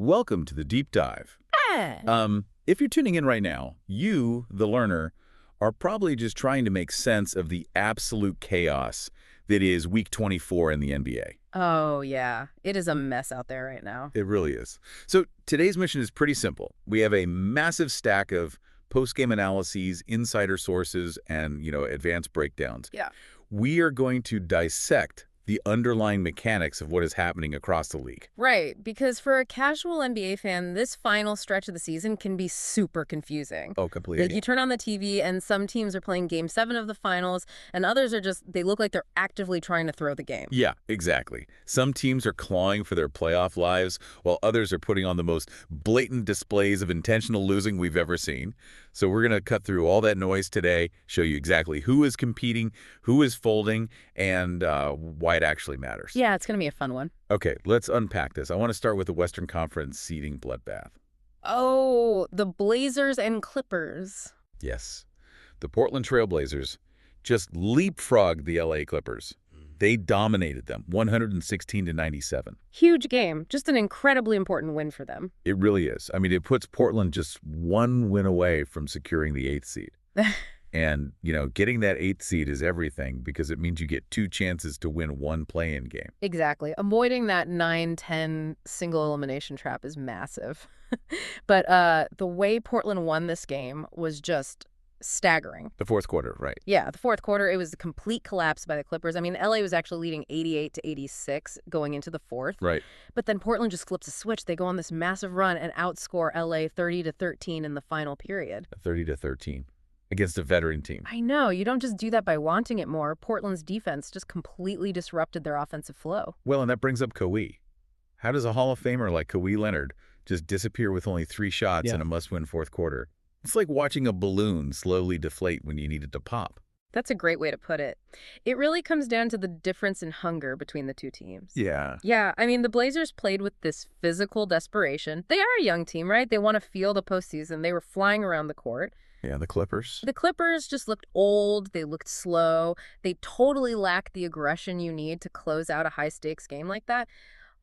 Welcome to the deep dive. Ah. If you're tuning in right now, you, the learner, are probably just trying to make sense of the absolute chaos that is Week 24 in the NBA. Oh, yeah. It is a mess out there right now. It really is. So today's mission is pretty simple. We have a massive stack of post-game analyses, insider sources, and, advanced breakdowns. Yeah. We are going to dissect the underlying mechanics of what is happening across the league. Right, because for a casual NBA fan, this final stretch of the season can be super confusing. Oh, completely. Like, you turn on the TV and some teams are playing Game 7 of the finals, and others are they look like they're actively trying to throw the game. Yeah, exactly. Some teams are clawing for their playoff lives, while others are putting on the most blatant displays of intentional losing we've ever seen. So we're going to cut through all that noise today, show you exactly who is competing, who is folding, and why it actually matters. Yeah, it's going to be a fun one. Okay, let's unpack this. I want to start with the Western Conference seeding bloodbath. Oh, the Blazers and Clippers. Yes. The Portland Trail Blazers just leapfrogged the LA Clippers. They dominated them, 116-97. Huge game. Just an incredibly important win for them. It really is. I mean, it puts Portland just one win away from securing the 8th seed. And, getting that 8th seed is everything because it means you get 2 chances to win one play-in game. Exactly. Avoiding that 9-10 single elimination trap is massive. But the way Portland won this game was just staggering. The fourth quarter, right. Yeah, the fourth quarter, it was a complete collapse by the Clippers. I mean, LA was actually leading 88-86 going into the fourth. Right. But then Portland just flips a switch. They go on this massive run and outscore LA 30-13 in the final period. 30-13 against a veteran team. I know. You don't just do that by wanting it more. Portland's defense just completely disrupted their offensive flow. Well, and that brings up Kawhi. How does a Hall of Famer like Kawhi Leonard just disappear with only 3 shots in a must-win fourth quarter? It's like watching a balloon slowly deflate when you need it to pop. That's a great way to put it. It really comes down to the difference in hunger between the two teams. Yeah. Yeah, I mean, the Blazers played with this physical desperation. They are a young team, right? They want to feel the postseason. They were flying around the court. Yeah, the Clippers. The Clippers just looked old. They looked slow. They totally lacked the aggression you need to close out a high-stakes game like that.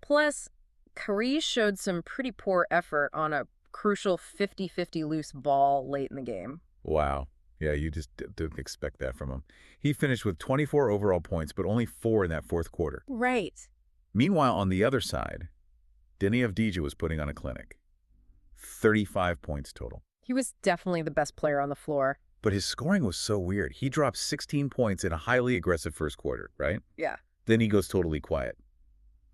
Plus, Kyrie showed some pretty poor effort on a crucial 50-50 loose ball late in the game. Wow. Yeah, you just didn't expect that from him. He finished with 24 overall points, but only 4 in that fourth quarter. Right. Meanwhile, on the other side, Deni Avdija was putting on a clinic. 35 points total. He was definitely the best player on the floor. But his scoring was so weird. He dropped 16 points in a highly aggressive first quarter, right? Yeah. Then he goes totally quiet,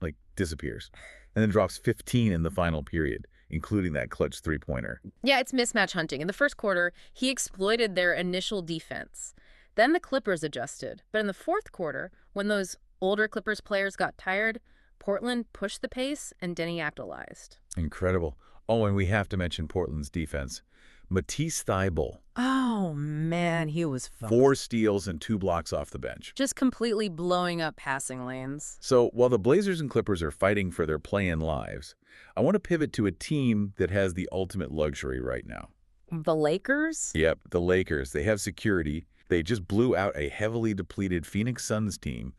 like disappears, and then drops 15 in the final period, including that clutch three-pointer. Yeah, it's mismatch hunting. In the first quarter, he exploited their initial defense. Then the Clippers adjusted. But in the fourth quarter, when those older Clippers players got tired, Portland pushed the pace and Deni capitalized. Incredible. Oh, and we have to mention Portland's defense. Matisse Thybulle. Oh, man, he was fun. 4 steals and 2 blocks off the bench. Just completely blowing up passing lanes. So while the Blazers and Clippers are fighting for their play-in lives, I want to pivot to a team that has the ultimate luxury right now. The Lakers? Yep, the Lakers. They have security. They just blew out a heavily depleted Phoenix Suns team,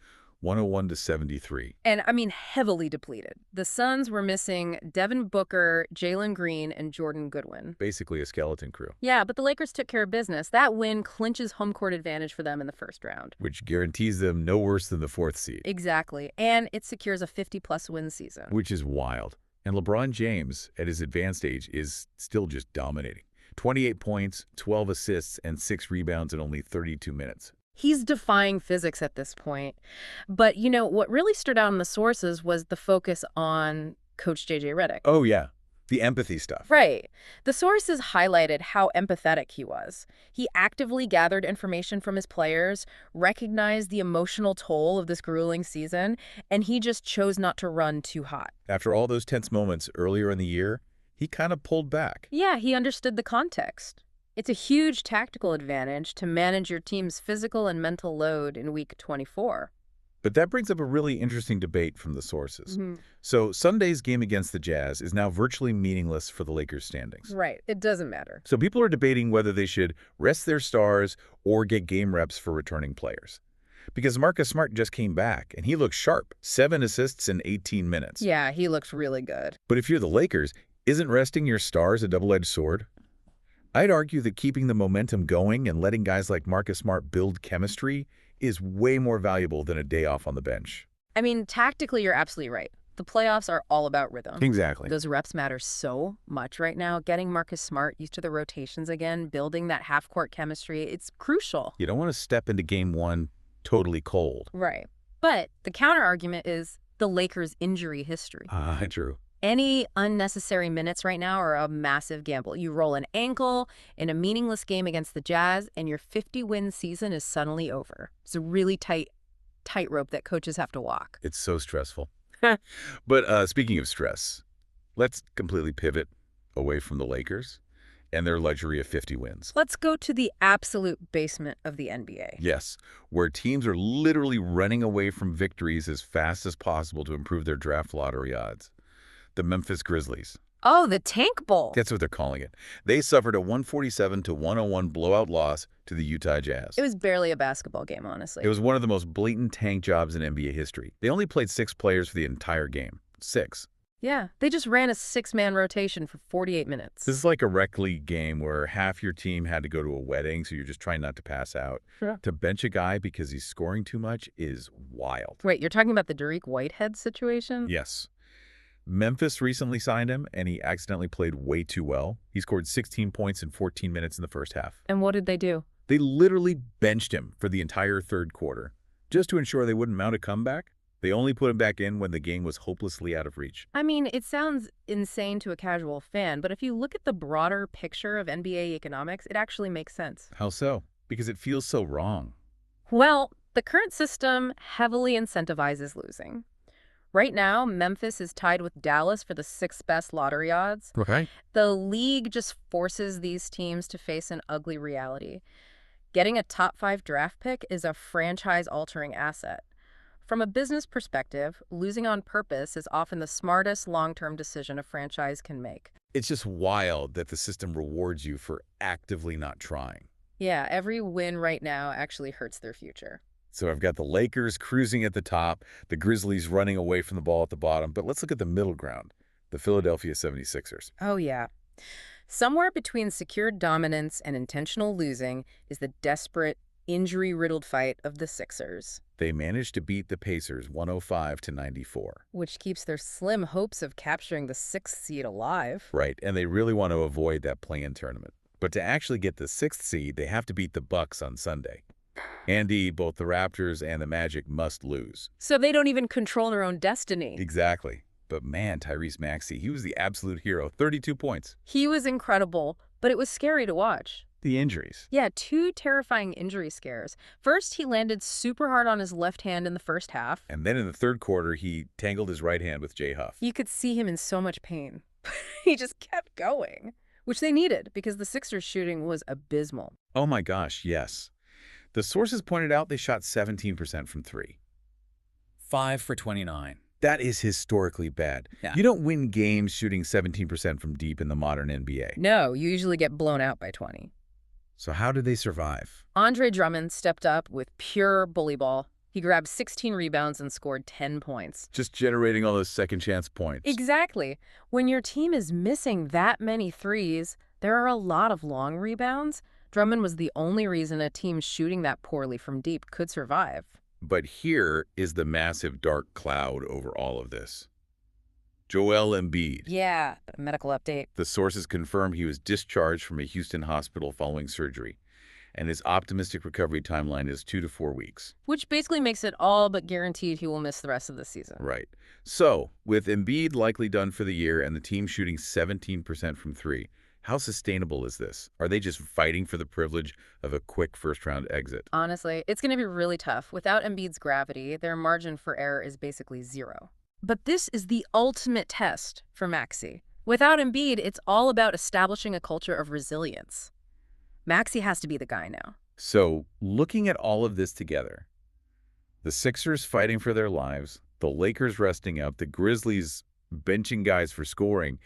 101-73. And, I mean, heavily depleted. The Suns were missing Devin Booker, Jalen Green, and Jordan Goodwin. Basically a skeleton crew. Yeah, but the Lakers took care of business. That win clinches home court advantage for them in the first round. Which guarantees them no worse than the 4th seed. Exactly. And it secures a 50-plus win season. Which is wild. And LeBron James, at his advanced age, is still just dominating. 28 points, 12 assists, and 6 rebounds in only 32 minutes. He's defying physics at this point. But, what really stood out in the sources was the focus on Coach J.J. Redick. Oh, yeah. The empathy stuff. Right. The sources highlighted how empathetic he was. He actively gathered information from his players, recognized the emotional toll of this grueling season, and he just chose not to run too hot. After all those tense moments earlier in the year, he kind of pulled back. Yeah, he understood the context. It's a huge tactical advantage to manage your team's physical and mental load in Week 24. But that brings up a really interesting debate from the sources. So Sunday's game against the Jazz is now virtually meaningless for the Lakers' standings. Right. It doesn't matter. So people are debating whether they should rest their stars or get game reps for returning players. because Marcus Smart just came back, and he looks sharp. 7 assists in 18 minutes. Yeah, he looks really good. But if you're the Lakers, isn't resting your stars a double-edged sword? I'd argue that keeping the momentum going and letting guys like Marcus Smart build chemistry is way more valuable than a day off on the bench. I mean, tactically, you're absolutely right. The playoffs are all about rhythm. Exactly. Those reps matter so much right now. Getting Marcus Smart used to the rotations again, building that half-court chemistry, it's crucial. You don't want to step into game one totally cold. Right. But the counter-argument is the Lakers' injury history. True. Any unnecessary minutes right now are a massive gamble. You roll an ankle in a meaningless game against the Jazz, and your 50-win season is suddenly over. It's a really tightrope that coaches have to walk. It's so stressful. But speaking of stress, let's completely pivot away from the Lakers and their luxury of 50 wins. Let's go to the absolute basement of the NBA. Yes, where teams are literally running away from victories as fast as possible to improve their draft lottery odds. The Memphis Grizzlies. Oh, the Tank Bowl. That's what they're calling it. They suffered a 147-101 blowout loss to the Utah Jazz. It was barely a basketball game, honestly. It was one of the most blatant tank jobs in NBA history. They only played 6 players for the entire game. 6. Yeah, they just ran a 6-man rotation for 48 minutes. This is like a rec league game where half your team had to go to a wedding, so you're just trying not to pass out. Sure. To bench a guy because he's scoring too much is wild. Wait, you're talking about the Derek Whitehead situation? Yes. Memphis recently signed him, and he accidentally played way too well. He scored 16 points in 14 minutes in the first half. And what did they do? They literally benched him for the entire third quarter. Just to ensure they wouldn't mount a comeback, they only put him back in when the game was hopelessly out of reach. I mean, it sounds insane to a casual fan, but if you look at the broader picture of NBA economics, it actually makes sense. How so? Because it feels so wrong. Well, the current system heavily incentivizes losing. Right now, Memphis is tied with Dallas for the 6th best lottery odds. Okay. The league just forces these teams to face an ugly reality. Getting a top 5 draft pick is a franchise-altering asset. From a business perspective, losing on purpose is often the smartest long-term decision a franchise can make. It's just wild that the system rewards you for actively not trying. Yeah, every win right now actually hurts their future. So I've got the Lakers cruising at the top, the Grizzlies running away from the ball at the bottom, but let's look at the middle ground, the Philadelphia 76ers. Oh, yeah. Somewhere between secured dominance and intentional losing is the desperate, injury-riddled fight of the Sixers. They managed to beat the Pacers 105-94. Which keeps their slim hopes of capturing the 6th seed alive. Right, and they really want to avoid that play-in tournament. But to actually get the 6th seed, they have to beat the Bucks on Sunday. Andy, both the Raptors and the Magic must lose. So they don't even control their own destiny. Exactly. But man, Tyrese Maxey, he was the absolute hero. 32 points. He was incredible, but it was scary to watch. The injuries. Yeah, 2 terrifying injury scares. First, he landed super hard on his left hand in the first half. And then in the third quarter, he tangled his right hand with Jay Huff. You could see him in so much pain. He just kept going, which they needed because the Sixers' shooting was abysmal. Oh my gosh, yes. The sources pointed out they shot 17% from 3. 5 for 29. That is historically bad. Yeah. You don't win games shooting 17% from deep in the modern NBA. No, you usually get blown out by 20. So how did they survive? Andre Drummond stepped up with pure bully ball. He grabbed 16 rebounds and scored 10 points. Just generating all those second chance points. Exactly. When your team is missing that many threes, there are a lot of long rebounds. Drummond was the only reason a team shooting that poorly from deep could survive. But here is the massive dark cloud over all of this. Joel Embiid. Yeah, medical update. The sources confirm he was discharged from a Houston hospital following surgery, and his optimistic recovery timeline is 2 to 4 weeks. Which basically makes it all but guaranteed he will miss the rest of the season. Right. So, with Embiid likely done for the year and the team shooting 17% from 3, how sustainable is this? Are they just fighting for the privilege of a quick first-round exit? Honestly, it's going to be really tough. Without Embiid's gravity, their margin for error is basically 0. But this is the ultimate test for Maxey. Without Embiid, it's all about establishing a culture of resilience. Maxey has to be the guy now. So, looking at all of this together, the Sixers fighting for their lives, the Lakers resting up, the Grizzlies benching guys for scoring,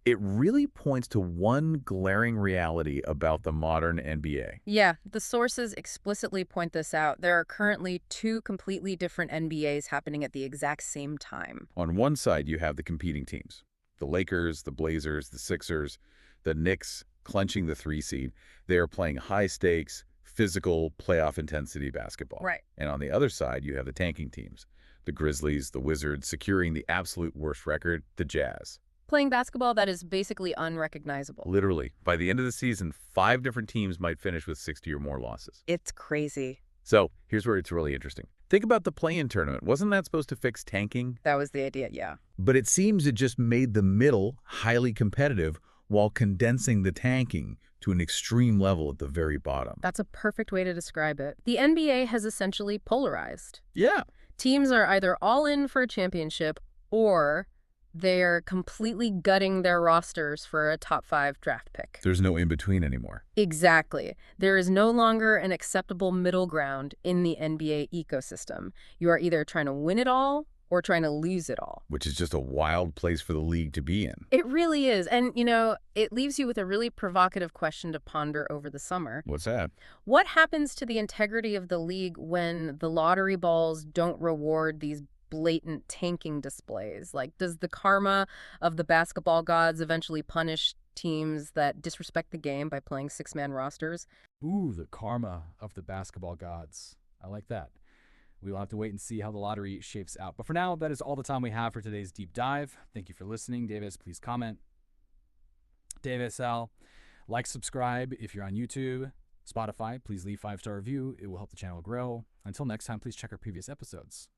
It really points to one glaring reality about the modern NBA. Yeah, the sources explicitly point this out. There are currently two completely different NBAs happening at the exact same time. On one side, you have the competing teams. The Lakers, the Blazers, the Sixers, the Knicks clenching the 3 seed. They are playing high-stakes, physical, playoff intensity basketball. Right. And on the other side, you have the tanking teams. The Grizzlies, the Wizards, securing the absolute worst record, the Jazz. Playing basketball that is basically unrecognizable. Literally, by the end of the season, 5 different teams might finish with 60 or more losses. It's crazy. So here's where it's really interesting. Think about the play-in tournament. Wasn't that supposed to fix tanking? That was the idea, yeah. But it seems it just made the middle highly competitive while condensing the tanking to an extreme level at the very bottom. That's a perfect way to describe it. The NBA has essentially polarized. Yeah. Teams are either all in for a championship or they're completely gutting their rosters for a top 5 draft pick. There's no in-between anymore. Exactly. There is no longer an acceptable middle ground in the NBA ecosystem. You are either trying to win it all or trying to lose it all. Which is just a wild place for the league to be in. It really is. And, it leaves you with a really provocative question to ponder over the summer. What's that? What happens to the integrity of the league when the lottery balls don't reward these blatant tanking displays? Like, does the karma of the basketball gods eventually punish teams that disrespect the game by playing 6-man rosters? Ooh, the karma of the basketball gods. I like that. We will have to wait and see how the lottery shapes out. But for now, that is all the time we have for today's deep dive. Thank you for listening. Davis, please comment. Davis, Al, like, subscribe if you're on YouTube. Spotify, please leave 5-star review. It will help the channel grow. Until next time, please check our previous episodes.